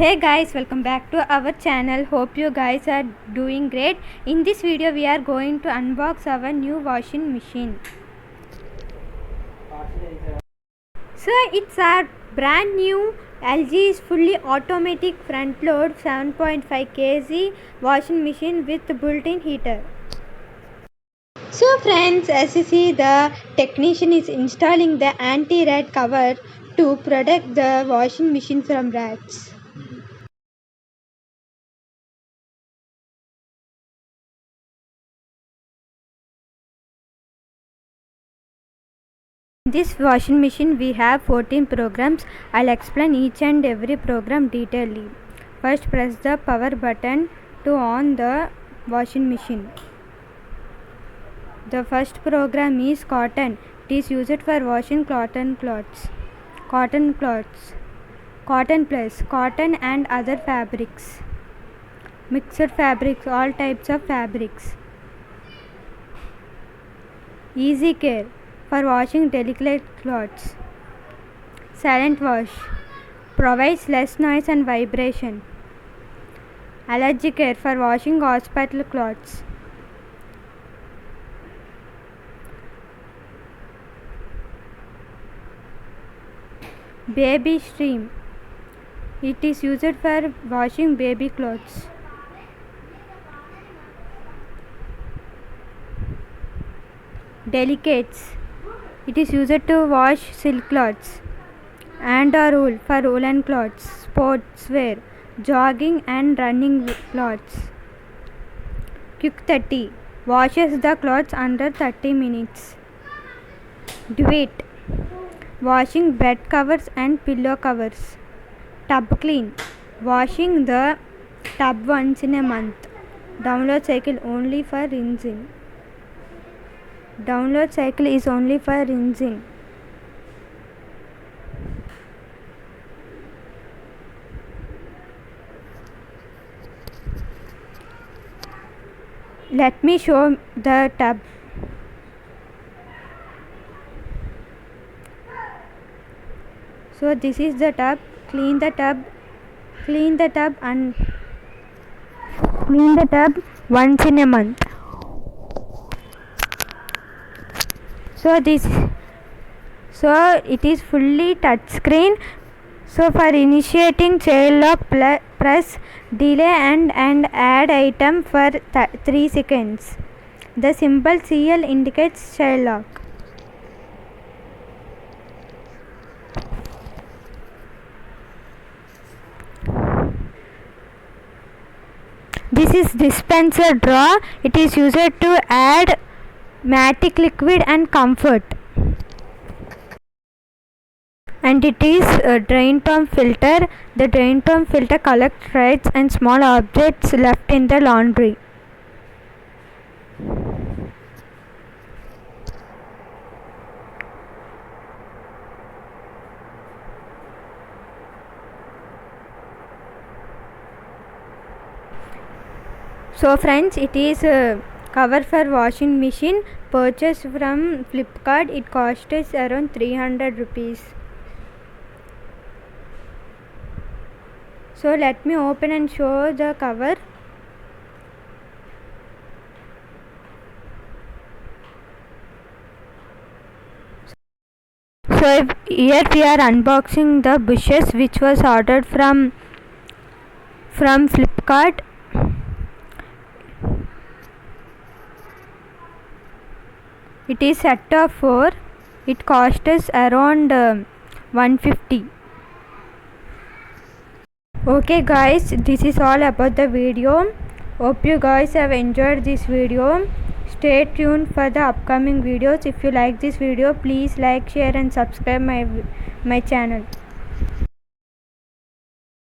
Hey guys, welcome back to our channel. Hope you guys are doing great. In this video we are going to unbox our new washing machine. So it's our brand new LG's fully automatic front load 7.5 kg washing machine with built-in heater. So friends, as you see, the technician is installing the anti-rat cover to protect the washing machine from rats. In this washing machine we have 14 programs. I'll explain each and every program detailedly. First, press the power button to on the washing machine. The first program is cotton. It is used for washing cotton cloths, cotton plus cotton and other fabrics, mixed fabrics, all types of fabrics. Easy care for washing delicate cloths. Silent wash provides less noise and vibration. Allergy care for washing hospital cloths. Baby stream, it is used for washing baby clothes. Delicates, it is used to wash silk cloths. And wool for woolen cloths, sportswear, jogging and running cloths. Quick 30 washes the clothes under 30 minutes. Duet, washing bed covers and pillow covers. Tub clean, washing the tub once in a month. Download cycle only for rinsing. Download cycle is only for rinsing. Let me show the tub. So this is the tub. Clean the tub once in a month. So it is fully touch screen. So for initiating child lock, press delay and add item for 3 seconds. The symbol CL indicates child lock. This is dispenser draw. It is used to add matic liquid and comfort. And it is a drain pump filter. The drain pump filter collects threads and small objects left in the laundry. So friends, it is a cover for washing machine purchased from Flipkart. It cost us around 300 rupees. So let me open and show the cover. So here we are unboxing the bushes which was ordered from Flipkart. It is set of 4. It cost us around 150. Okay guys, this is all about the video. Hope you guys have enjoyed this video. Stay tuned for the upcoming videos. If you like this video, please like, share and subscribe my channel.